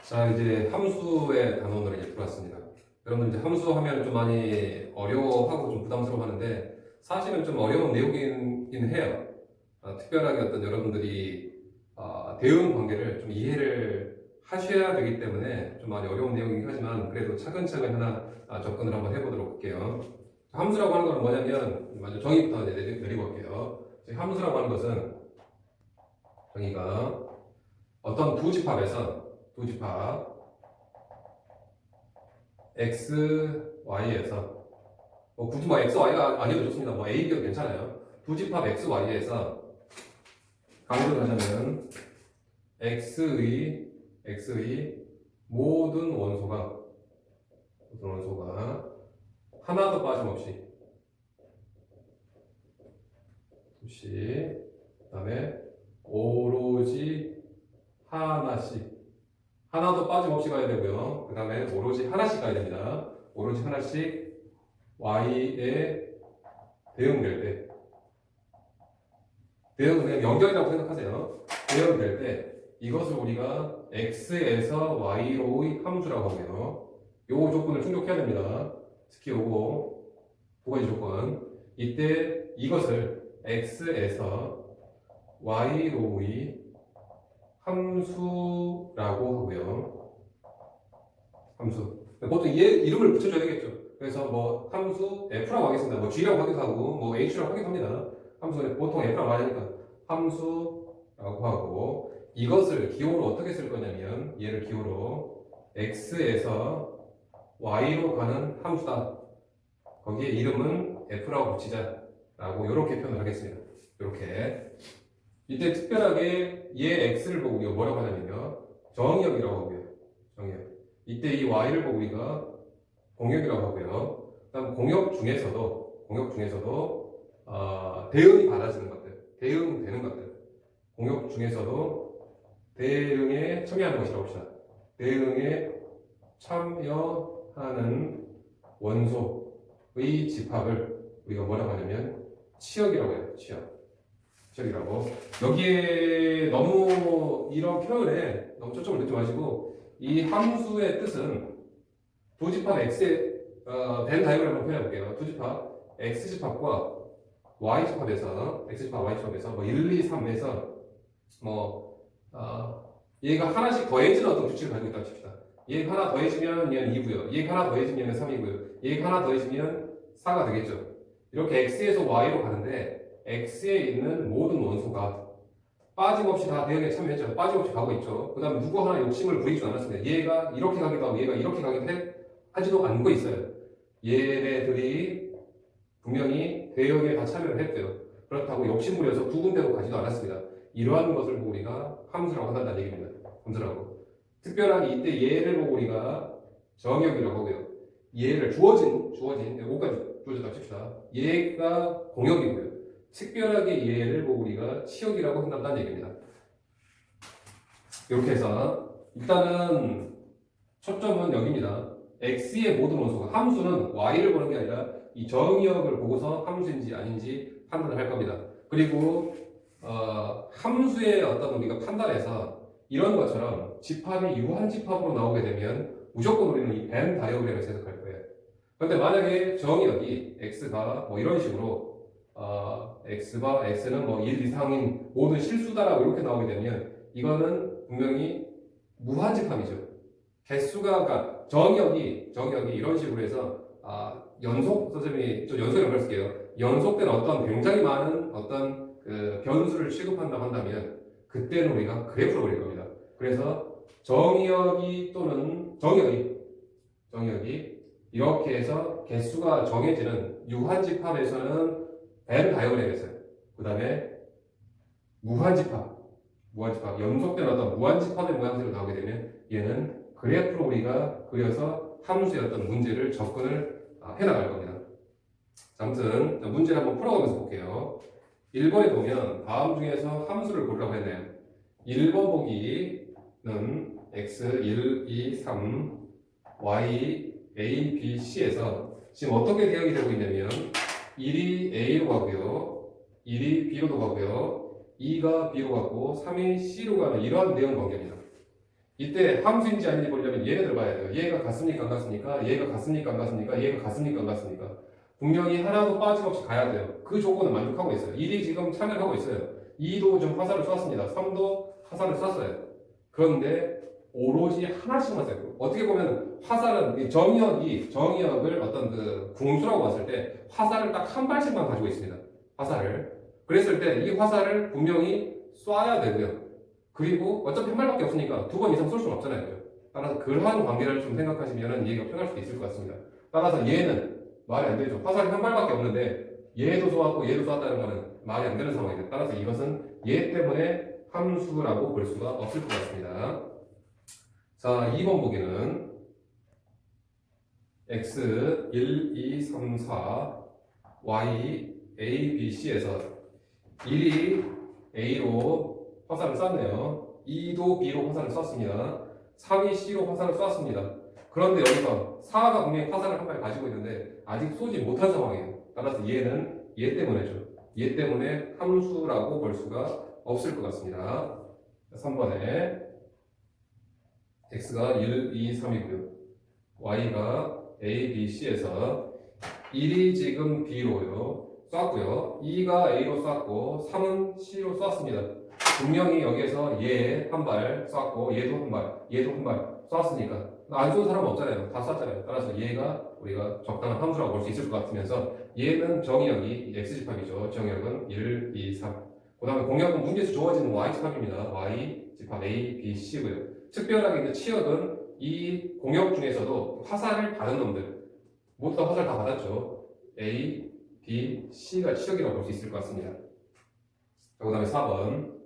자, 이제 함수의 단원으로 이제 들어왔습니다. 여러분들 이제 함수 하면 좀 많이 어려워하고 좀 부담스러워 하는데 사실은 좀 어려운 내용이긴 해요. 특별하게 어떤 여러분들이 대응 관계를 좀 이해를 하셔야 되기 때문에 좀 많이 어려운 내용이긴 하지만 그래도 차근차근 하나 접근을 한번 해보도록 할게요. 함수라고 하는 건 뭐냐면 먼저 정의부터 이제 내리고 할게요. 함수라고 하는 것은 정의가 어떤 두 집합에서 두 집합 x, y에서 굳이 x, y가 아니어도 좋습니다. a, b도 괜찮아요. 두 집합 x, y에서 강조를 하자면 x의 모든 원소가 하나도 빠짐없이 그다음에 오로지 하나도 빠짐없이 가야 되고요. 그 다음에 오로지 하나씩 가야 됩니다. 오로지 하나씩 y에 대응될 때 그냥 연결이라고 생각하세요. 대응될 때 이것을 우리가 x에서 y로의 함수라고 하고요. 요 조건을 충족해야 됩니다. 특히 요거 두 가지 조건. 이때 이것을 x에서 y로의 함수라고 하고요. 함수. 보통 얘 이름을 붙여줘야 되겠죠. 그래서 뭐 함수 f라고 하겠습니다. 뭐 g라고 하기도 하고 뭐 h라고 하기도 합니다. 함수는 보통 f라고 하니까 함수라고 하고 이것을 기호로 어떻게 쓸 거냐면 얘를 기호로 x에서 y로 가는 함수다. 거기에 이름은 f라고 붙이자라고 이렇게 표현을 하겠습니다. 이렇게. 이때 특별하게 얘 x를 보고 우리가 뭐라고 하냐면요. 정역이라고 하고요. 정역. 이때 이 y를 보고 우리가 공역이라고 하고요. 그다음 공역 중에서도 대응이 받아지는 것들, 대응되는 것들. 공역 중에서도 대응에 참여하는 것이라고 합시다. 대응에 참여하는 원소의 집합을 우리가 뭐라고 하냐면 치역이라고 해요. 치역이라고. 여기에 너무 이런 표현에 너무 초점을 넣지 마시고 이 함수의 뜻은 두 집합 x의 벤 다이어그램을 한번 표현해 볼게요. 두 집합 x 집합과 y 집합에서 x 집합 y 집합에서 뭐 1, 2, 3에서 얘가 하나씩 더해지는 어떤 규칙을 가지고 있다고 칩시다. 얘가 하나 더해지면 얘는 2고요. 얘가 하나 더해지면 얘는 3이고요. 얘가 하나 더해지면 4가 되겠죠. 이렇게 x에서 y로 가는데 x에 있는 모든 원소가 빠짐없이 다 대응에 참여했죠. 빠짐없이 가고 있죠. 그 다음에 누구 하나 욕심을 부리지 않았습니다. 얘가 이렇게 가기도 하고 얘가 이렇게 가기도 하지도 않고 있어요. 얘네들이 분명히 대응에 다 참여를 했대요. 그렇다고 욕심부려서 두 군데로 가지도 않았습니다. 이러한 것을 보고 우리가 함수라고 한다는 얘기입니다. 함수라고. 특별하게 이때 얘를 보고 우리가 정역이라고 하고요. 얘를 주어진 여기까지 주어졌다고 칩시다. 얘가 공역이고요. 특별하게 얘를 보고 우리가 치역이라고 한다는 얘기입니다. 이렇게 해서 일단은 초점은 여기입니다. x의 모든 원소가 함수는 y를 보는 게 아니라 이 정역을 보고서 함수인지 아닌지 판단을 할 겁니다. 그리고 함수의 어떤 우리가 판단에서 이런 것처럼 집합이 유한 집합으로 나오게 되면 무조건 우리는 이 벤 다이어그램을 해석할 거예요. 그런데 만약에 정역이 x가 뭐 이런 식으로 x가 x는 뭐 1 이상인 모든 실수다라고 이렇게 나오게 되면 이거는 분명히 무한 집합이죠. 개수가 그러니까 정역이 이런 식으로 해서 선생님이 좀 연속을 쓸게요. 연속된 어떤 굉장히 많은 어떤 그 변수를 취급한다고 한다면 그때는 우리가 그래프로 그릴 겁니다. 그래서 정역이 또는 정역이 이렇게 해서 개수가 정해지는 유한 집합에서는 벤 다이어그램에서요. 그 다음에 무한 집합, 연속된 어떤 무한 집합의 모양새로 나오게 되면 얘는 그래프로 우리가 그려서 함수의 어떤 문제를 접근을 해나갈 겁니다. 아무튼 문제를 한번 풀어가면서 볼게요. 1번에 보면 다음 중에서 함수를 고르라고 했네요. 1번 보기는 x 1, 2, 3, y, a, b, c에서 지금 어떻게 대응이 되고 있냐면 1이 a로 가고요, 1이 b로 가고요, 2가 b로 가고 3이 c로 가는 이러한 대응 관계입니다. 이때 함수인지 아닌지 보려면 얘네들 봐야 돼요. 얘가 같습니까 안 같습니까? 얘가 같습니까 안 같습니까? 얘가 같습니까 안 같습니까? 분명히 하나도 빠짐없이 가야 돼요. 그 조건은 만족하고 있어요. 1이 지금 참여를 하고 있어요. 2도 좀 화살을 쐈습니다. 3도 화살을 쐈어요. 그런데 오로지 하나씩만 쐈고, 어떻게 보면 화살은 이 정의역을 어떤 그 궁수라고 봤을 때 화살을 딱 한 발씩만 가지고 있습니다. 화살을. 그랬을 때 이 화살을 분명히 쏴야 되고요. 그리고 어차피 한 발밖에 없으니까 두 번 이상 쏠 수는 없잖아요. 그죠? 따라서 그러한 관계를 좀 생각하시면 이해가 편할 수도 있을 것 같습니다. 따라서 얘는 말이 안 되죠. 화살이 한 발밖에 없는데 얘도 쏘았고 얘도 쏘았다는 거는 말이 안 되는 상황이죠. 따라서 이것은 얘 때문에 함수라고 볼 수가 없을 것 같습니다. 자, 2번 보기는 x 1, 2, 3, 4 y a, b, c에서 1이 a로 화살을 쐈네요. 2도 b로 화살을 쐈습니다. 3이 c로 화살을 쐈습니다. 그런데 여기서 4가 분명히 화살을 한 발 가지고 있는데 아직 쏘지 못한 상황이에요. 따라서 얘는 얘 때문에죠. 얘 때문에 함수라고 볼 수가 없을 것 같습니다. 3번에 x가 1, 2, 3이고요. y가 a, b, c에서 1이 지금 b로요. 쐈고요. 2가 a로 쐈고 3은 c로 쐈습니다. 분명히 여기에서 얘 한 발 쐈고 얘도 한 발, 얘도 한 발 쐈으니까 안 쏜 사람 없잖아요. 다 쐈잖아요. 따라서 얘가 우리가 적당한 함수라고 볼 수 있을 것 같으면서 얘는 정의역이 x집합이죠. 정의역은 1, 2, 3. 그 다음에 공역은 문제에서 주어지는 y집합입니다. y집합 a, b, c고요. 특별하게 이제 치역은 이 공역 중에서도 화살을 받은 놈들 모두 다 화살 다 받았죠. a, b, c가 치역이라고 볼 수 있을 것 같습니다. 그 다음에 4번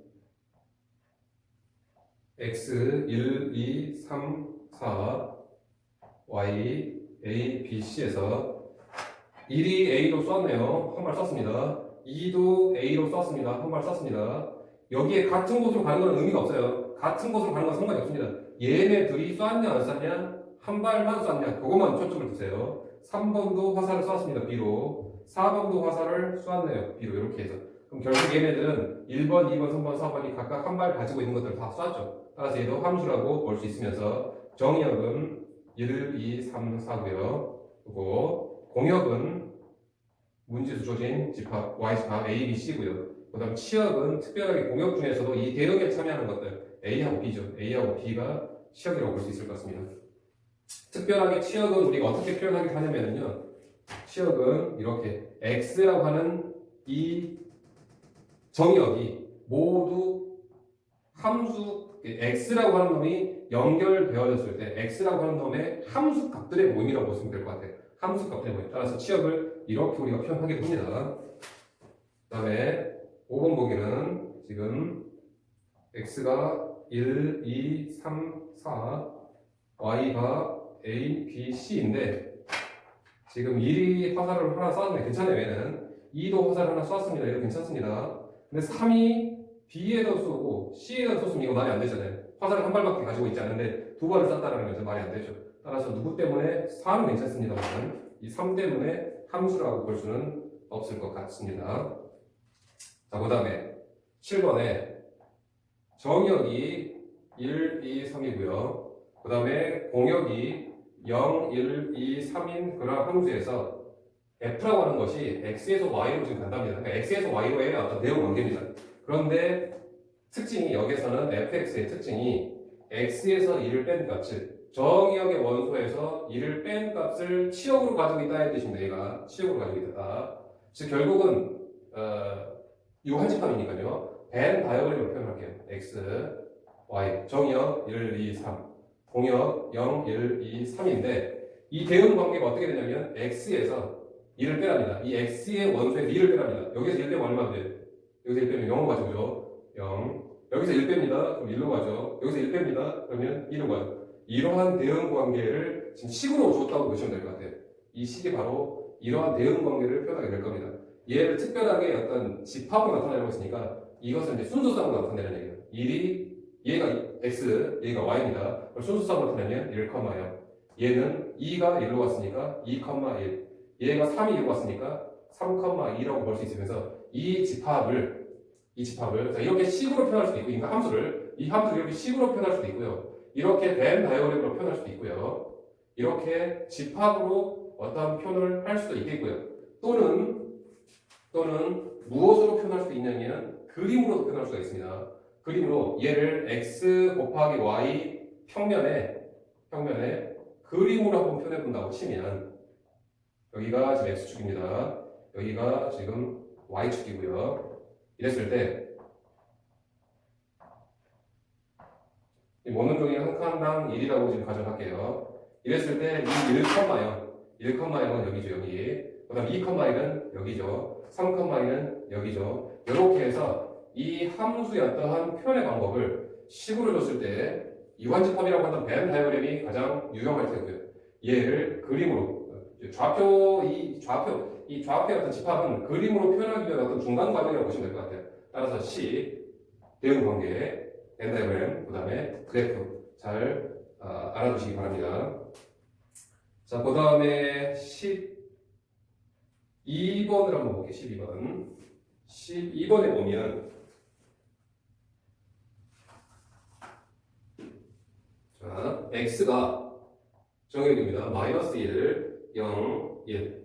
x 1, 2, 3, 4 y, a, b, c에서 1이 a로 쐈네요. 한 발 쐈습니다. 2도 a로 쐈습니다. 한 발 쐈습니다. 여기에 같은 곳으로 가는 건 의미가 없어요. 같은 곳으로 가는 건 상관이 없습니다. 얘네들이 쐈냐 안 쐈냐 한 발만 쐈냐 그것만 초점을 두세요. 3번도 화살을 쐈습니다. B로 4번도 화살을 쐈네요. B로 이렇게 해서 그럼 결국 얘네들은 1번, 2번, 3번, 4번이 각각 한 발 가지고 있는 것들을 다 쐈죠. 따라서 얘도 함수라고 볼 수 있으면서 정의역은 1, 2, 3, 4고요. 그리고 공역은 문제에서 주어진 집합 Y집합 A, B, C고요. 그 다음 치역은 특별하게 공역 중에서도 이 대응에 참여하는 것들 A하고 B죠. A하고 B가 치역이라고 볼 수 있을 것 같습니다. 특별하게 치역은 우리가 어떻게 표현하게 하냐면요. 치역은 이렇게 X라고 하는 이 정의역이 모두 함수 X라고 하는 놈이 연결되어졌을 때 X라고 하는 놈의 함수 값들의 모임이라고 보시면 될 것 같아요. 함수 값들의 모임. 따라서 치역을 이렇게 우리가 표현하게 됩니다. 그 다음에 5번 보기는 지금 X가 1, 2, 3, 4 Y가 A, B, C인데 지금 1이 화살을 하나 쐈네. 괜찮아요. 얘는 2도 화살을 하나 쐈습니다. 이거 괜찮습니다. 근데 3이 B에다 쏘고 C에다 쏘으면 이거 말이 안 되잖아요. 화살을 한 발밖에 가지고 있지 않은데 두 발을 쐈다는 것은 말이 안 되죠. 따라서 누구 때문에 4는 괜찮습니다만 이 3 때문에 함수라고 볼 수는 없을 것 같습니다. 자, 그 다음에 7번에 정역이 1, 2, 3이고요. 그 다음에 공역이 0, 1, 2, 3인 그런 함수에서 F라고 하는 것이 X에서 Y로 지금 간답니다. 그러니까 X에서 Y로의 어떤 내용 관계입니다. 그런데 특징이 여기서는 fx의 특징이 x에서 1을 뺀 값을 정의역의 원소에서 1을 뺀 값을 치역으로 가지고 있다는 뜻입니다. 얘가 치역으로 가지고 있다. 즉 결국은 유한집합이니까요. 벤 다이어그램으로 표현할게요. x, y 정의역 1, 2, 3 공역 0, 1, 2, 3인데 이 대응 관계가 어떻게 되냐면 x에서 1을 빼랍니다. 이 x의 원소에서 1을 빼랍니다. 여기서 1 빼면 얼마나 돼요? 여기서 1 빼면 0을 가지고죠. 0. 여기서 1 뺍니다. 그럼 1로 가죠. 여기서 1 뺍니다. 그러면 1로 가죠. 이러한 대응 관계를 지금 식으로 줬다고 보시면 될 것 같아요. 이 식이 바로 이러한 대응 관계를 표현하게 될 겁니다. 얘를 특별하게 어떤 집합으로 나타내려고 했으니까 이것은 이제 순서상으로 나타내는 얘기예요. 1이 얘가 x, 얘가 y입니다. 순서상으로 나타내면 1, 0. 얘는 2가 1로 갔으니까 2, 1. 얘가 3이 1로 갔으니까 3, 2라고 볼 수 있으면서 이 집합을 자, 이렇게 식으로 표현할 수도 있고, 이 함수를 이렇게 식으로 표현할 수도 있고요. 이렇게 벤 다이어그램으로 표현할 수도 있고요. 이렇게 집합으로 어떤 표현을 할 수도 있겠고요. 또는 무엇으로 표현할 수 있냐면 그림으로도 표현할 수가 있습니다. 그림으로 얘를 x 곱하기 y 평면에 그림으로 한번 표현해 본다고 치면 여기가 지금 x축입니다. 여기가 지금 y축이고요. 이랬을 때 이 원음종이 한 칸당 1이라고 지금 가정할게요. 이랬을 때 이 1,0은 여기죠, 여기. 그 다음 2,1은 여기죠. 3,2는 여기죠. 이렇게 해서 이 함수의 어떠한 표현의 방법을 식으로 줬을 때 이완집합이라고 하는 벤 다이어그램이 가장 유용할 테고요. 얘를 그림으로 이 좌표의 어떤 집합은 그림으로 표현하기 위한 어떤 중간 과정이라고 보시면 될 것 같아요. 따라서 대응 관계 벤 다이어그램, 그 다음에 그래프 잘 알아두시기 바랍니다. 자, 그 다음에 12번을 한번 볼게요. 12번. 12번에 보면 자, x가 정해집니다. 마이너스 1, 0, 1.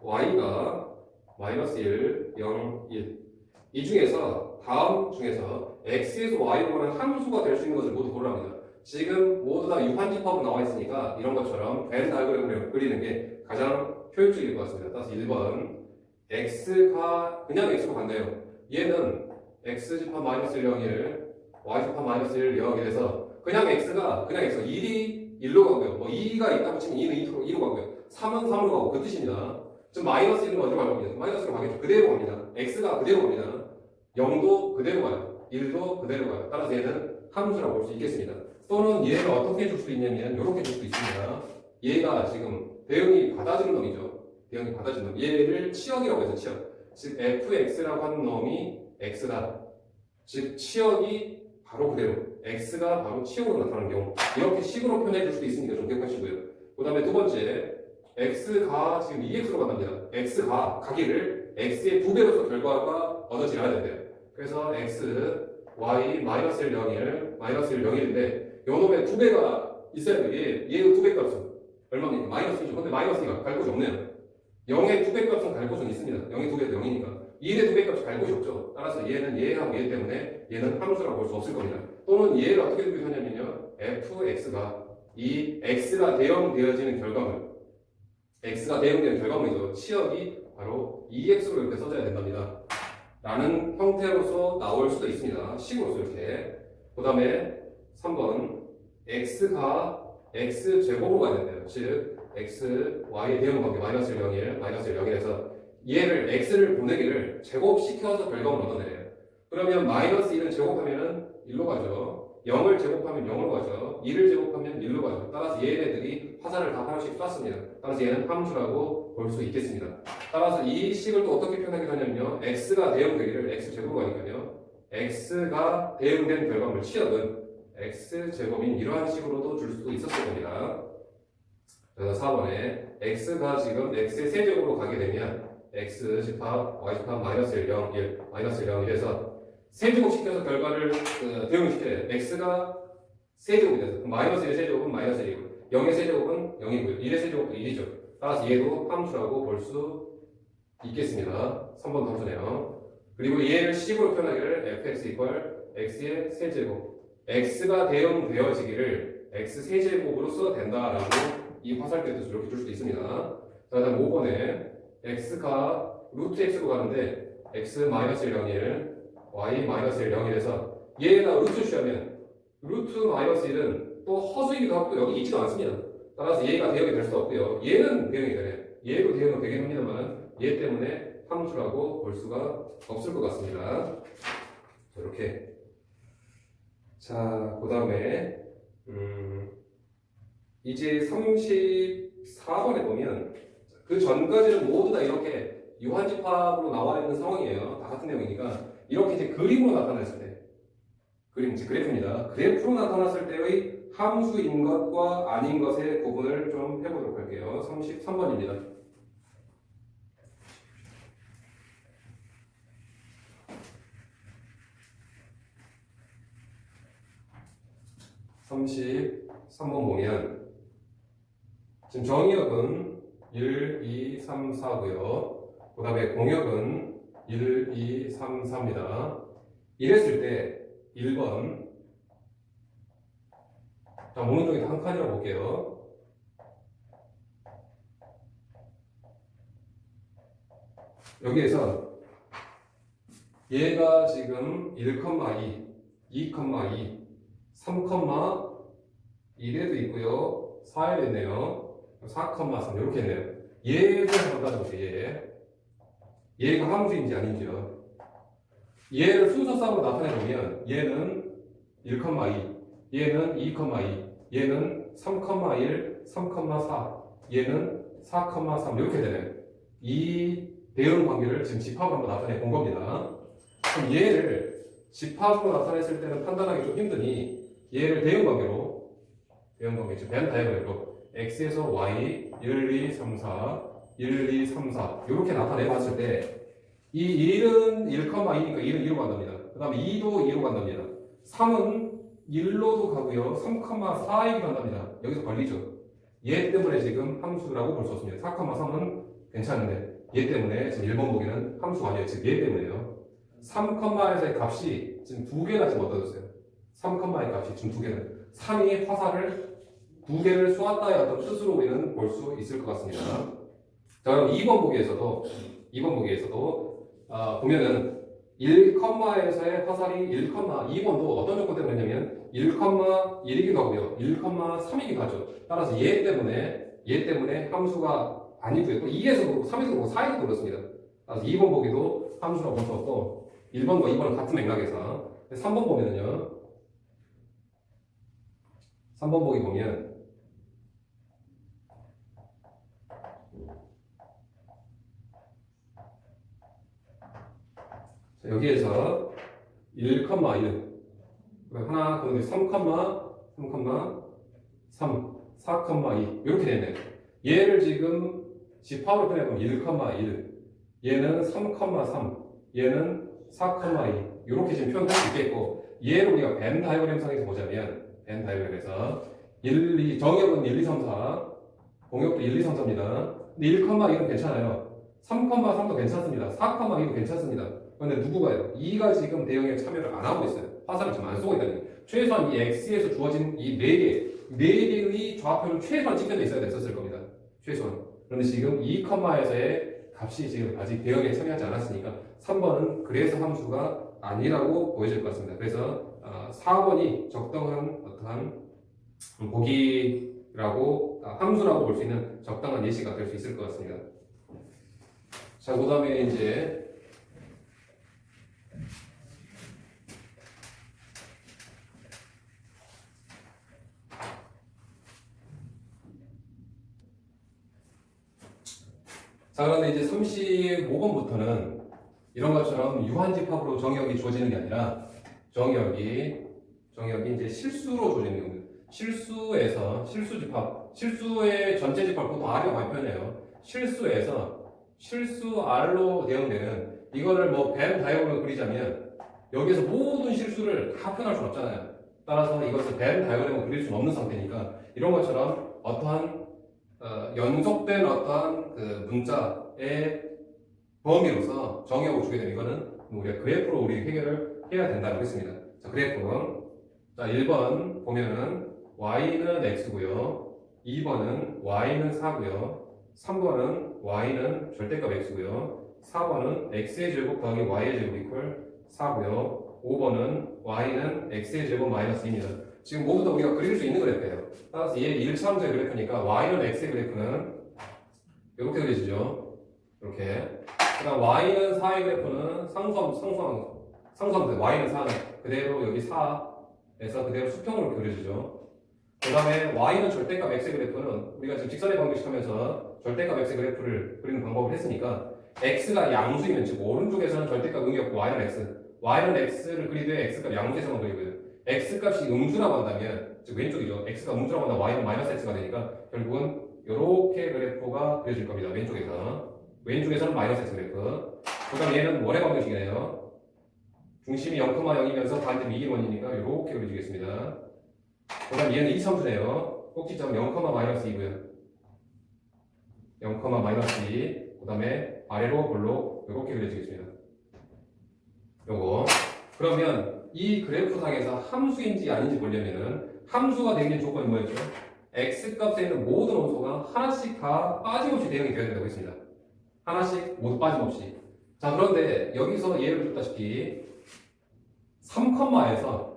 y가 마이너스 1, 0, 1. 이 중에서 다음 중에서 x에서 y로 가는 함수가 될 수 있는 것을 모두 고르랍니다. 지금 모두 다 유한집합으로 나와 있으니까 이런 것처럼 벤 다이어그램을 그리는 게 가장 효율적일 것 같습니다. 따라서 1번 x가 그냥 x로 간대요. 얘는 x집합 마이너스 1, 0, 1, y집합 마이너스 1, 0, 1에서 그냥 x가 1이 1로 가고요. 뭐 2가 있다고 치면 2는 2로 가고요. 3은 3으로 가고 그 뜻입니다. 지금 마이너스 1은 어디로 갈 겁니다? 마이너스로 가겠죠. 그대로 갑니다. x가 그대로 갑니다. 0도 그대로 가요. 1도 그대로 가요. 따라서 얘는 함수라고 볼 수 있겠습니다. 또는 얘를 어떻게 줄 수 있냐면 이렇게 줄 수 있습니다. 얘가 지금 대응이 받아주는 놈이죠. 대응이 받아주는 놈. 얘를 치역이라고 해서 치역. 즉 fx라고 하는 놈이 x다. 즉 치역이 바로 그대로 x가 바로 치역으로 나타나는 경우 이렇게 식으로 표현해 줄 수도 있으니까 좀 기억하시고요. 그 다음에 두 번째 x가 지금 2x로 간답니다. x가 가기를 x의 2배로서 결과가 얻어지려 해야 돼요. 그래서 x, y, 마이너스 1, 0, 1, 마이너스 1, 0, 1인데 요놈의 2배가 있어야 돼요. 얘의 2배 값은 얼마입니까? 마이너스 1이죠. 근데 마이너스 2가 갈 곳이 없네요. 0의 2배 값은 갈 곳은 있습니다. 0의 2배도 0이니까 1의 2배 값이 갈 곳이 없죠. 따라서 얘는 얘하고 얘 때문에 얘는 함수라고 볼 수 없을 겁니다. 또는 얘를 어떻게 표현하냐면요. fx가 이 x가 대응되어지는 결과물 x가 대응되는 결과물이죠. 치역이 바로 2x로 이렇게 써져야 된답니다. 라는 형태로서 나올 수도 있습니다. 식으로서 이렇게. 그 다음에 3번 x가 x제곱으로 가야 된대요. 즉 x, y의 대응 관계 마이너스 1, 0, 1, 마이너스 1, 0, 1에서 얘를 x를 보내기를 제곱시켜서 결과물을 얻어내래요. 그러면 마이너스 1은 제곱하면 1로 가죠. 0을 제곱하면 0으로 가죠. 2를 제곱하면 1로 가죠. 따라서 얘네들이 화살을 다 하나씩 쐈습니다. 따라서 얘는 함수라고 볼 수 있겠습니다. 따라서 이 식을 또 어떻게 표현하기도 하냐면요. x가 대응되기를 x제곱으로 가니까요. x가 대응된 결과물 치역은 x제곱인 이러한 식으로도 줄 수도 있었을 겁니다. 그래서 4번에 x가 지금 x의 세제곱으로 가게 되면 x 집합, y 집합 마이너스 1, 0, 1, 마이너스 1, 0, 1에서 세제곱 시켜서 결과를 대응을 시켜요. x가 세제곱이 돼서 마이너스 1의 세제곱은 마이너스 1이고 0의 세제곱은 0이고요. 1의 세제곱도 1이죠. 따라서 얘도 함수라고 볼 수 있겠습니다. 3번 함수네요. 그리고 얘를 식으로 표현하기를 fx 이퀄 x의 세제곱 x가 대응되어지기를 x 세제곱으로 써도 된다라고 이 화살표의 뜻을 이렇게 줄 수도 있습니다. 자, 다음 5번에 x가 루트 x로 가는데 x 마이너스 1, 0, 1 y 마이너스 1, 0, 1에서 얘가 루트 취하면 루트 마이너스 1은 또 허수이기도 하고 또 여기 있지도 않습니다. 따라서 얘가 대응이 될 수 없고요. 얘는 대응이 되네요. 얘도 대응은 되긴 합니다만 얘 때문에 함수라고 볼 수가 없을 것 같습니다. 이렇게. 자, 그 다음에 이제 34번에 보면 그 전까지는 모두 다 이렇게 유한집합으로 나와 있는 상황이에요. 다 같은 내용이니까 이렇게 이제 그림으로 나타났을 때 그림, 즉 그래프입니다. 그래프로 나타났을 때의 함수인 것과 아닌 것의 구분을 좀 해보도록 할게요. 33번입니다. 33번 보면 지금 정의역은 1, 2, 3, 4고요. 그 다음에 공역은 1, 2, 3, 4입니다. 이랬을 때 1번 자, 오른쪽에 한 칸이라고 볼게요. 여기에서 얘가 지금 1,2, 2,2, 3,1에도 있고요. 4에도 있네요. 4,3 이렇게 있네요. 얘를 한번 따져보세요. 얘가 함수인지 아닌지요. 얘를 순서상으로 나타내보면 얘는 1,2, 얘는 2,2, 얘는 3,1, 3,4, 얘는 4,3 이렇게 되네요. 이 대응 관계를 지금 집합으로 한번 나타내 본 겁니다. 그럼 얘를 집합으로 나타냈을 때는 판단하기 좀 힘드니 얘를 대응 관계 지금 벤 다이어그램으로 x에서 y 1, 2, 3, 4, 1, 2, 3, 4 이렇게 나타내 봤을 때 이 1은 1,2니까 1은 2로 간답니다. 그 다음에 2도 2로 간답니다. 3은 1로도 가고요. 3,4이기도 한답니다. 여기서 걸리죠. 얘 때문에 지금 함수라고 볼 수 없습니다. 4,3은 괜찮은데 얘 때문에 지금 1번 보기는 함수가 아니에요. 지금 얘 때문에요. 3,에서의 값이 지금 두 개나 지금 얻어졌어요. 3,의 값이 지금 두 개는 3이 화살을 두 개를 쏘았다의 어떤 뜻으로 우리는 볼 수 있을 것 같습니다. 자, 그럼 2번 보기에서도 보면은 1,에서의 화살이 2번도 어떤 조건 때문에 했냐면 1,1이기도 하고요. 1,3이기도 하죠. 따라서 얘 때문에 함수가 아니고요. 또 2에서도 그렇고 3에서도 그렇고 4에서도 그렇습니다. 따라서 2번 보기도 함수라고 볼 수 없고 1번과 2번은 같은 맥락에서 3번 보면은요. 3번 보기 보면 자, 여기에서 1,1 하나 그런데 3, 4,2 이렇게 되네요. 얘를 지금 집합으로 표현해보면 1,1 얘는 3,3 얘는 4,2 이렇게 지금 표현할 수 있겠고 얘를 우리가 벤 다이어그램상에서 보자면 벤 다이어그램에서 1, 2 정역은 1, 2, 3, 4 공역도 1, 2, 3, 4입니다. 근데 1,2는 괜찮아요. 3,3도 괜찮습니다. 4,2도 괜찮습니다. 그런데 누구가요? 2가 지금 대응에 참여를 안 하고 있어요. 화살을 지금 안 쏘고 있다는 거예요. 최소한 이 x에서 주어진 이 4개의 좌표는 최소한 찍혀져 있어야 됐었을 겁니다. 최소한. 그런데 지금 2,에서의 값이 지금 아직 대응에 참여하지 않았으니까 3번은 그래서 함수가 아니라고 보여질 것 같습니다. 그래서 4번이 적당한 어떠한 보기라고 함수라고 볼 수 있는 적당한 예시가 될 수 있을 것 같습니다. 자, 그 다음에 이제 그런데 이제 35번부터는 이런 것처럼 유한집합으로 정의역이 주어지는 게 아니라 정의역이 이제 실수로 주어지는 겁니다. 실수의 전체 집합 보통 R이라고 많이 표현해요. 실수 R로 대응되는 이거를 뭐 벤 다이어그램으로 그리자면 여기에서 모든 실수를 다 표현할 수는 없잖아요. 따라서 이것을 벤 다이어그램으로 그릴 수는 없는 상태니까 이런 것처럼 어떠한 연속된 어떠한 그 문자의 범위로서 정의하고 주게 되면 이거는 우리가 그래프로 우리 해결을 해야 된다고 했습니다. 자, 그래프. 자, 1번 보면은 y는 x고요. 2번은 y는 4고요. 3번은 y는 절대값 x고요. 4번은 x의 제곱 더하기 y의 제곱 이퀄 4고요. 5번은 y는 x의 제곱 마이너스 2입니다. 지금 모두 다 우리가 그릴 수 있는 그래프예요. 따라서 얘 1차원적의 그래프니까 y는 x의 그래프는 이렇게 그려지죠. 이렇게. 그다음 y는 4의 그래프는 상수하면 y는 4는 그대로 여기 4에서 그대로 수평으로 그려지죠. 그 다음에 y는 절대값 x의 그래프는 우리가 지금 직선의 방정식 하면서 절대값 x의 그래프를 그리는 방법을 했으니까 x가 양수이면 즉 오른쪽에서는 절대값 음이 없고 y는 x를 그리되 x값 양수에서만 그리고요. x값이 음수라고 한다면 즉 왼쪽이죠. x가 음수라고 한다면 y는 마이너스 x가 되니까 결국은 이렇게 그래프가 그려질 겁니다. 왼쪽에서는 마이너스 x 그래프. 그 다음 얘는 원의 방정식이네요. 중심이 0,0이면서 반대 미기원이니까 이렇게 그려지겠습니다. 그 다음 얘는 이차함수네요. 꼭지점 0,-2고요. 0,-2. 그 다음에 아래로 볼록 이렇게 그려지겠습니다. 요거. 그러면 이 그래프상에서 함수인지 아닌지 보려면은 함수가 되는 조건이 뭐였죠? x값에 있는 모든 원소가 하나씩 다 빠짐없이 대응이 되어야 된다고 했습니다. 하나씩 모두 빠짐없이. 자, 그런데 여기서 예를 들었다시피 3컴마에서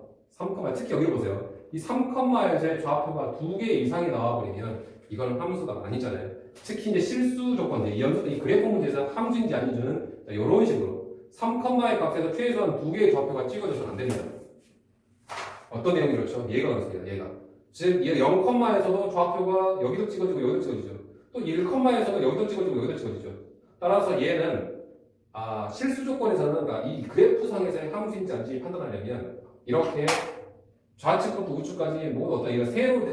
특히 여기 보세요. 이 3컴마에서의 좌표가 2개 이상이 나와버리면 이건 함수가 아니잖아요. 특히 이제 실수 조건, 이 그래프 문제에서 함수인지 아닌지는 이런 식으로 3컴마의 값에서 최소한 2개의 좌표가 찍어져서는 안 됩니다. 어떤 내용이 그렇죠? 얘가 그렇습니다. 얘가. 즉, 얘 0컴마에서도 좌표가 여기도 찍어지고 여기도 찍어지죠. 또 1컴마에서도 여기도 찍어지고 여기도 찍어지죠. 따라서 얘는 실수 조건에서는 그러니까 이 그래프상에서의 함수인지 아닌지 판단하려면 이렇게 좌측부터 우측까지 모두 어떤 이런 세로로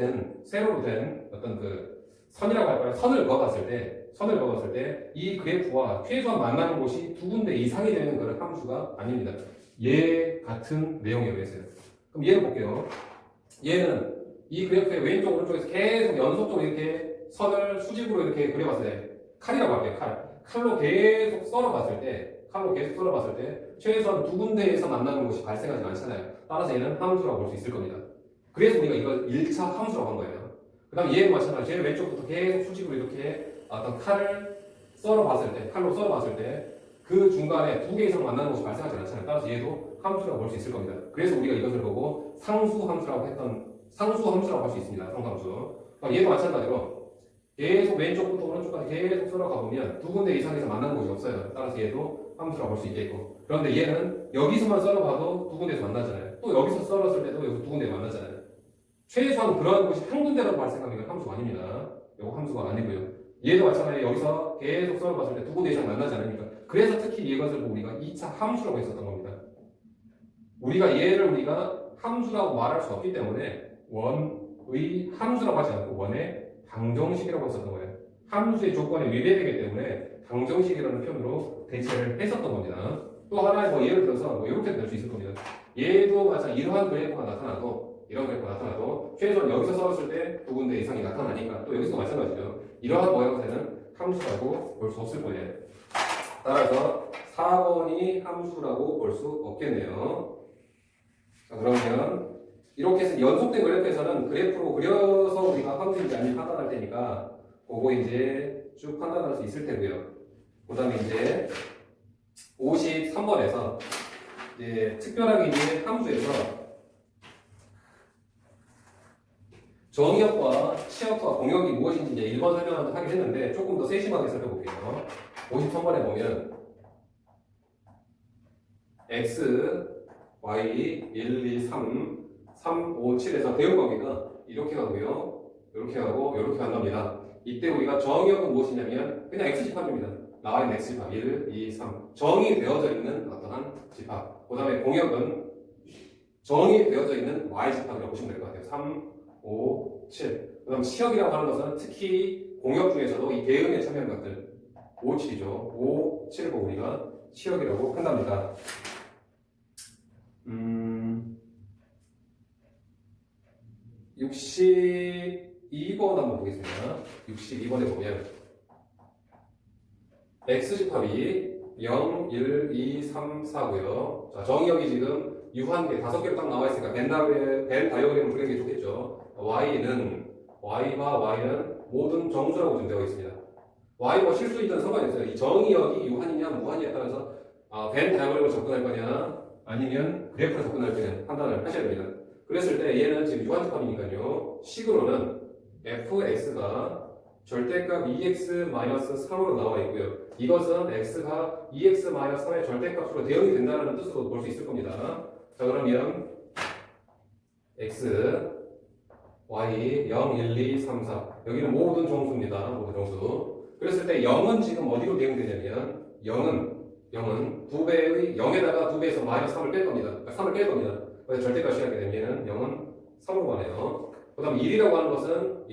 된 어떤 그 선이라고 할까요? 선을 그어봤을 때 이 그래프와 최소한 만나는 곳이 두 군데 이상이 되는 그런 함수가 아닙니다. 얘 같은 내용에 의해서요. 그럼 얘를 볼게요. 얘는 이 그래프의 왼쪽 오른쪽에서 계속 연속적으로 이렇게 선을 수직으로 이렇게 그려봤을 때 칼이라고 할게요. 칼로 계속 썰어봤을 때 최소한 두 군데에서 만나는 곳이 발생하지 않잖아요. 따라서 얘는 함수라고 볼 수 있을 겁니다. 그래서 우리가 이걸 1차 함수라고 한 거예요. 그 다음 얘도 마찬가지로 제일 왼쪽부터 계속 수직으로 이렇게 어떤 칼로 썰어봤을 때 그 중간에 두 개 이상 만나는 곳이 발생하지 않잖아요. 따라서 얘도 함수라고 볼 수 있을 겁니다. 그래서 우리가 이것을 보고 상수함수라고 할 수 있습니다. 상수함수. 그럼 얘도 마찬가지로 계속 왼쪽부터 오른쪽까지 계속 썰어가 보면 두 군데 이상에서 만나는 곳이 없어요. 따라서 얘도 함수라고 볼 수 있겠고. 그런데 얘는 여기서만 썰어봐도 두 군데에서 만나잖아요. 또 여기서 썰었을 때도 여기서 두 군데 만나잖아요. 최소한 그러한 곳이 한 군데라도 발생하면 이건 함수가 아닙니다. 이거 함수가 아니고요. 얘도 마찬가지로 여기서 계속 썰어봤을 때 두 군데 이상 만나지 않으니까. 그래서 특히 이것을 보고 우리가 2차 함수라고 했었던 겁니다. 우리가 함수라고 말할 수 없기 때문에 원의 함수라고 하지 않고 원의 방정식이라고 했었던 거예요. 함수의 조건에 위배되기 때문에 방정식이라는 표현으로 대체를 했었던 겁니다. 또 하나의 예를 들어서 이렇게 될 수 있을 겁니다. 얘도 마찬가지로 이러한 그래프가 나타나도 최소한 여기서 써봤을 때 두 군데 이상이 나타나니까 또 여기서 마찬가지죠. 이러한 모양새는 함수라고 볼 수 없을 거예요. 따라서 4번이 함수라고 볼 수 없겠네요. 자, 그러면 이렇게 해서 연속된 그래프에서는 그래프로 그려서 우리가 함수인지 아닌지 판단할 테니까 그거 이제 쭉 판단할 수 있을 테고요. 그 다음에 이제 53번에서 이제 특별하게 이제 함수에서 정의역과 치역과 공역이 무엇인지 이제 1번 설명을 하긴 했는데 조금 더 세심하게 살펴볼게요. 53번에 보면 x, y, 1, 2, 3, 5, 7에서 대응 범위가 이렇게 가고요. 이렇게 가고 이렇게 간답니다. 이때 우리가 정의역은 무엇이냐면 그냥 x집합입니다. 나와 있는 x집합 1, 2, 3 정의되어져 있는 어떠한 집합. 그 다음에 공역은 정의되어져 있는 y집합이라고 보시면 될 것 같아요. 3, 5, 7. 그 다음 치역이라고 하는 것은 특히 공역 중에서도 이 대응에 참여한 것들 5, 7이죠. 5, 7을 보고 우리가 치역이라고 한답니다. 62번 한번 보겠습니다. 62번에 보면 x집합이 0, 1, 2, 3, 4고요. 자, 정의역이 지금 유한계 5개로 딱 나와 있으니까 벤 다이어그램을 그리는 게 좋겠죠. y와 y는 모든 정수라고 좀 되어 있습니다. y와 실수이든 상관이 없어요. 이 정의역이 유한이냐 무한이냐에 따라서 벤 다이어그램을 접근할 거냐 아니면 그래프를 접근할 거냐 판단을 하셔야 됩니다. 그랬을 때 얘는 지금 유한집합이니까요. 식으로는 fx가 절대값 2x-3으로 나와 있고요. 이것은 x가 2x-3의 절대값으로 대응이 된다는 뜻으로 볼 수 있을 겁니다. 자, 그러면 x, y, 0, 1, 2, 3, 4 여기는 모든 정수입니다. 모든 정수. 그랬을 때 0은 지금 어디로 대응되냐면 0은 2배의 0에다가 2배에서 마이너스 3을 뺄 겁니다. 그러니까 3을 뺄 겁니다. 그래서 절대값이 하게 되면 얘는 0은 3으로 가네요. 그 다음 1이라고 하는 것은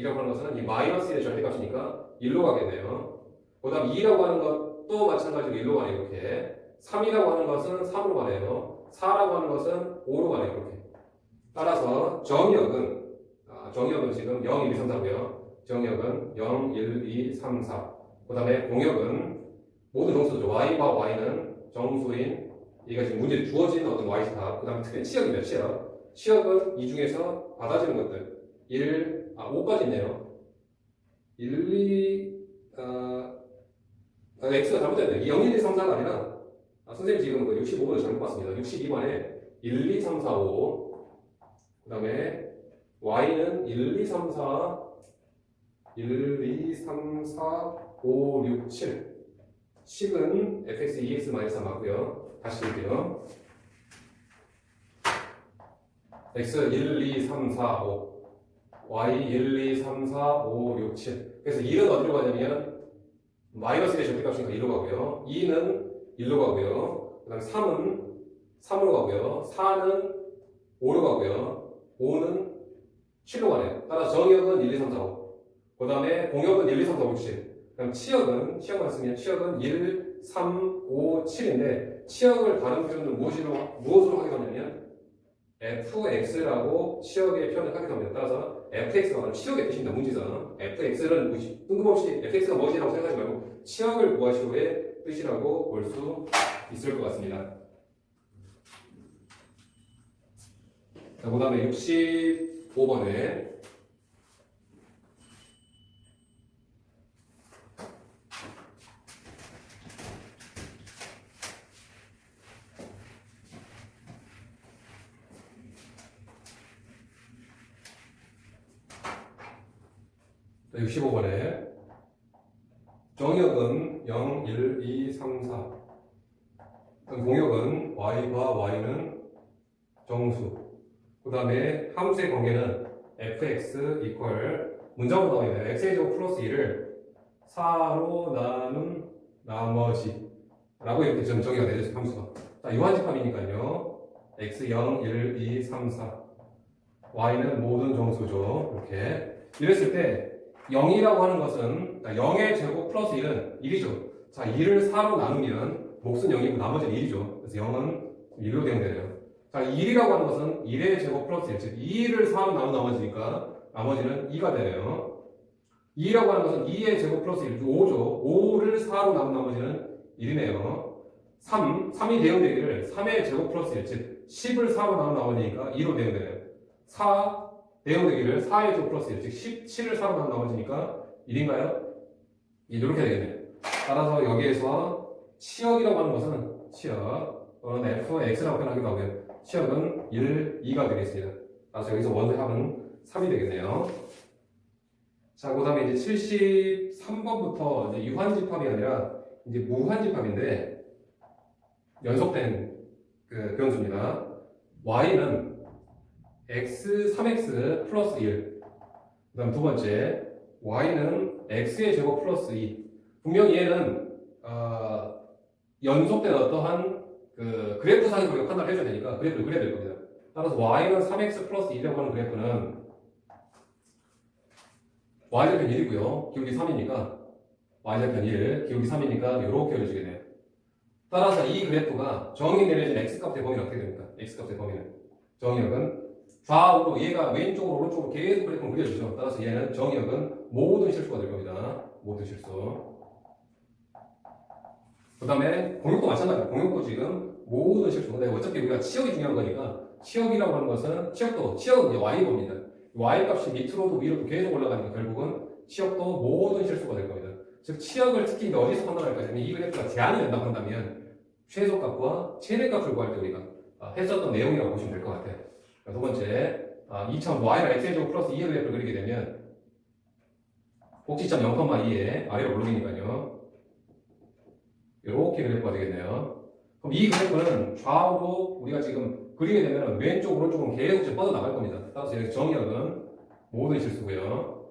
이 마이너스 1의 절대값이니까 1로 가겠네요. 그 다음 2라고 하는 것도 마찬가지로 1로 가네요. 이렇게 3이라고 하는 것은 3으로 가네요. 4라고 하는 것은 5로 가네요. 이렇게. 따라서 정의역은 정의역은 지금 0, 1, 2, 3, 4고요. 정의역은 0, 1, 2, 3, 4. 그 다음에 공역은 모든 정수죠. y와 y는 정수인, 얘가 지금 문제에 주어진 어떤 y스타. 그 다음에 특히 치역입니다. 치역. 치역은 이 중에서 받아지는 것들. 5까지 있네요. 1, 2, x가 잘못됐네요. 0, 1, 2, 3, 4가 아니라, 선생님 지금 그 65번을 잘못 봤습니다. 62번에 1, 2, 3, 4, 5. 그 다음에 y는 1, 2, 3, 4, 1, 2, 3, 4, 5, 6, 7. 식은 fx, 2x-3 맞고요. 다시 볼게요. x 1, 2, 3, 4, 5. y 1, 2, 3, 4, 5, 6, 7. 그래서 1은 어디로 가냐면 마이너스 1의 절대값이니까 1로 가고요. 2는 1로 가고요. 그 다음에 3은 3으로 가고요. 4는 5로 가고요. 5는 7로 가네요. 따라서 정역은 1, 2, 3, 4, 5. 그 다음에 공역은 1, 2, 3, 4, 5, 6, 7. 그럼 치역만 쓰면 치역은 1, 3, 5, 7인데 치역을 다른 표현을 무엇으로 하게 되냐면 fx라고 치역의 표현을 하게 됩니다. 따라서 fx가 바로 치역의 뜻입니다. 문제상 fx는 뜬금없이 fx가 무엇이라고 생각하지 말고 치역을 구하시오의 뜻이라고 볼 수 있을 것 같습니다. 자, 그 다음에 65번에 정역은 0, 1, 2, 3, 4. 공역은 y와 y는 정수. 그 다음에 함수의 관계는 fx 이퀄 문장으로 나와 있네요. x의 제곱 플러스 1을 4로 나눈 나머지 라고 이렇게 좀 정의가 되죠. 함수가. 자, 유한집합이니까요. x 0, 1, 2, 3, 4. y는 모든 정수죠. 이렇게. 이랬을 때 0이라고 하는 것은 0의 제곱 플러스 1은 1이죠. 자, 2를 4로 나누면 몫은 0이고 나머지는 1이죠. 그래서 0은 1로 대응되네요. 자, 1이라고 하는 것은 1의 제곱 플러스 1, 즉 2를 4로 나눈 나머지니까 나머지는 2가 되네요. 2라고 하는 것은 2의 제곱 플러스 1, 5죠. 5를 4로 나눈 나머지는 1이네요. 3이 대응되기를 3의 제곱 플러스 1, 즉 10을 4로 나눈 나머지니까 2로 대응되네요. 4 대응되기를 4의 제곱 플러스 1, 즉 17을 4로 나눈 나머지니까 1인가요? 이렇게 되겠네요. 따라서 여기에서 치역이라고 하는 것은 치역 또는 fx라고 표현하기도 하고요. 치역은 1, 2가 되겠습니다. 따라서 여기서 원소의 합은 3이 되겠네요. 자, 그 다음에 이제 73번부터 이제 유한집합이 아니라 이제 무한집합인데 연속된 그 변수입니다. y는 x 3x 플러스 1. 그 다음 두 번째 y는 x의 제곱 플러스 2. 분명히 얘는 연속된 어떠한 그 그래프상에서 우리가 판단을 해줘야 되니까 그래프를 그려야 될 겁니다. 따라서 y는 3x 플러스 2라고 하는 그래프는 y절편 1이고요. 기울기 3이니까 y절편 1, 기울기 3이니까 이렇게 그려지겠네요. 따라서 이 그래프가 정의 내려진 x값의 범위는 어떻게 됩니까? x값의 범위는 정의역은 좌우로 얘가 왼쪽으로 오른쪽으로 계속 그래프를 그려주죠. 따라서 얘는 정의역은 모든 실수가 될 겁니다. 모든 실수. 그 다음에 공역도 마찬가지예요. 공역도 지금 모든 실수. 근데 어차피 우리가 치역이 중요한 거니까 치역이라고 하는 것은 치역은 이제 y봅니다. y 값이 밑으로도 위로도 계속 올라가니까 결국은 치역도 모든 실수가 될 겁니다. 즉 치역을 특히 어디서 판단할 거냐면 이 그래프가 제한이 된다고 한다면 최소값과 최대값을 구할 때 우리가 했었던 내용이라고 보시면 될 것 같아요. 두 번째, 2차 y랑 x의 제곱 플러스 2의 그래프를 그리게 되면 꼭지점 0,2에 아래로 오르기니까요. 이렇게 그래프가 되겠네요. 그럼 이 그래프는 좌우로 우리가 지금 그리게 되면 왼쪽, 오른쪽은 계속 뻗어나갈 겁니다. 따라서 여기 정역은 모든 실수고요.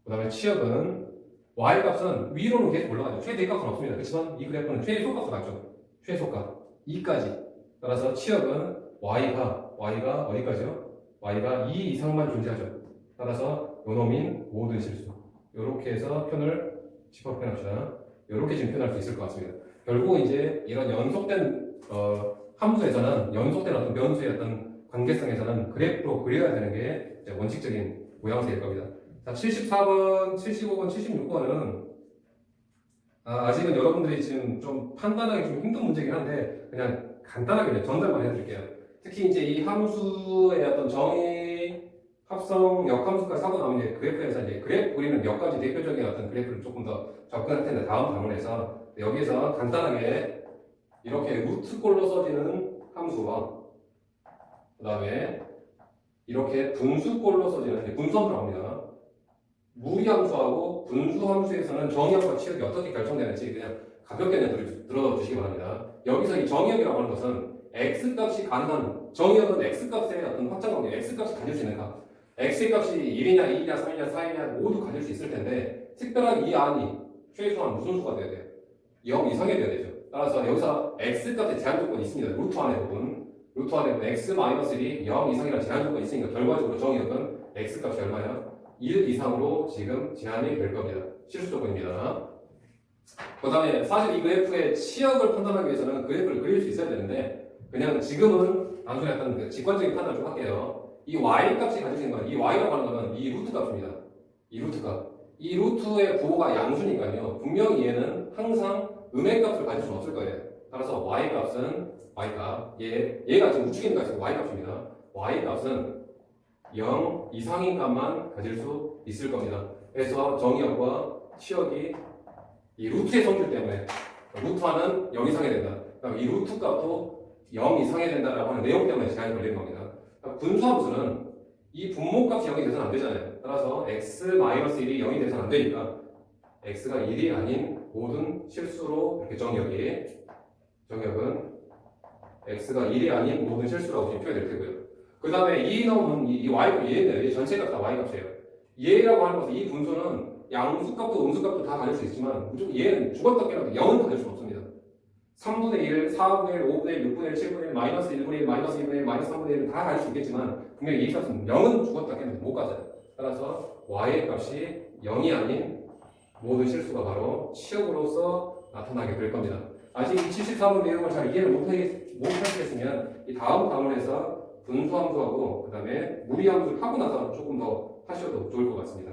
그 다음에 치역은 y 값은 위로는 계속 올라가죠. 최대값은 없습니다. 그렇지만 이 그래프는 최소값은 낮죠. 최소값 2까지. 따라서 치역은 y가 어디까지요? y가 2 이상만 존재하죠. 따라서 요놈인 모든 실수. 이렇게 해서 표현을 짚어 표현합시다. 이렇게 지금 표현할 수 있을 것 같습니다. 결국 이제 이런 연속된 함수에서는 연속된 어떤 변수의 어떤 관계성에서는 그래프로 그려야 되는 게 원칙적인 모양새일 겁니다. 자, 74번, 75번, 76번은 아직은 여러분들이 지금 좀 판단하기 좀 힘든 문제긴 한데 그냥 간단하게 그냥 전달만 해드릴게요. 특히 이제 이 함수의 어떤 정의, 합성, 역함수까지 하고 나면 이제 그래프에서 이제 그래프 그리는 몇 가지 대표적인 어떤 그래프를 조금 더 접근할 텐데 다음 방문에서 여기서 간단하게 이렇게 루트꼴로 써지는 함수와 그 다음에 이렇게 분수꼴로 써지는 이제 분수함수라고 합니다. 무리함수하고 분수함수에서는 정의역과 치역이 어떻게 결정되는지 그냥 가볍게 들어주시기 바랍니다. 여기서 이 정의역이라고 하는 것은 x값이 가능한 정의역은 x값의 어떤 확장관계 x값이 가질 수 있는 값 x의 값이 1이냐 2이냐 3이냐 4이냐 모두 가질 수 있을 텐데 특별한 이 안이 최소한 무슨 수가 돼야 돼요? 0 이상이 돼야 되죠. 따라서 여기서 x값의 제한 조건이 있습니다. 루트 안에 부분 x-1이 0 이상이라는 제한 조건이 있으니까 결과적으로 정의역은 x값이 얼마야? 1 이상으로 지금 제한이 될 겁니다. 실수 조건입니다. 그 다음에 사실 이 그래프의 치역을 판단하기 위해서는 그래프를 그릴 수 있어야 되는데 그냥 지금은 단순히 약간 직관적인 판단을 좀 할게요. 이 y 값이 가지고 있는 건 이 y라고 하는 거는 이 루트 값입니다. 이 루트 값. 이 루트의 부호가 양수니까요. 분명히 얘는 항상 음의 값을 가질 수는 없을 거예요. 따라서 y 값은 y 값. 얘가 지금 우측에 있는 값이 y 값입니다. y 값은 0 이상인 값만 가질 수 있을 겁니다. 그래서 정의역과 치역이 이 루트의 성질 때문에 루트화는 0 이상이 된다. 그럼 이 루트 값도 0 이상이 된다라고 하는 내용 때문에 제한이 걸리는 겁니다. 분수함수는 이 분모값이 0이 돼서는 안 되잖아요. 따라서 x-1이 0이 돼서는 안 되니까 x가 1이 아닌 모든 실수로 이렇게 정의역은 x가 1이 아닌 모든 실수라고 지금 표현될 테고요. 그 다음에 이 놈은 이 y값 얘는 얘 전체값 다 y값이에요. 얘라고 하는 것은 이 분수는 양수값도 음수값도 다 가질 수 있지만 무조건 얘는 죽었다 깨어나도 0은 가질 수 없습니다. 3분의 1, 4분의 1, 5분의 1, 6분의 1, 7분의 1, 마이너스 1분의 1, 마이너스 2분의 1, 마이너스 3분의 1은 다 가질 수 있겠지만 분명히 이 값은 0은 죽었다 깨어나도 못 가져요. 따라서 y의 값이 0이 아닌 모든 실수가 바로 치역으로서 나타나게 될 겁니다. 아직 73번 내용을 잘 이해를 못하시겠으면 이 다음 강원에서 분수함수하고 그 다음에 무리함수를 하고 나서 조금 더 하셔도 좋을 것 같습니다.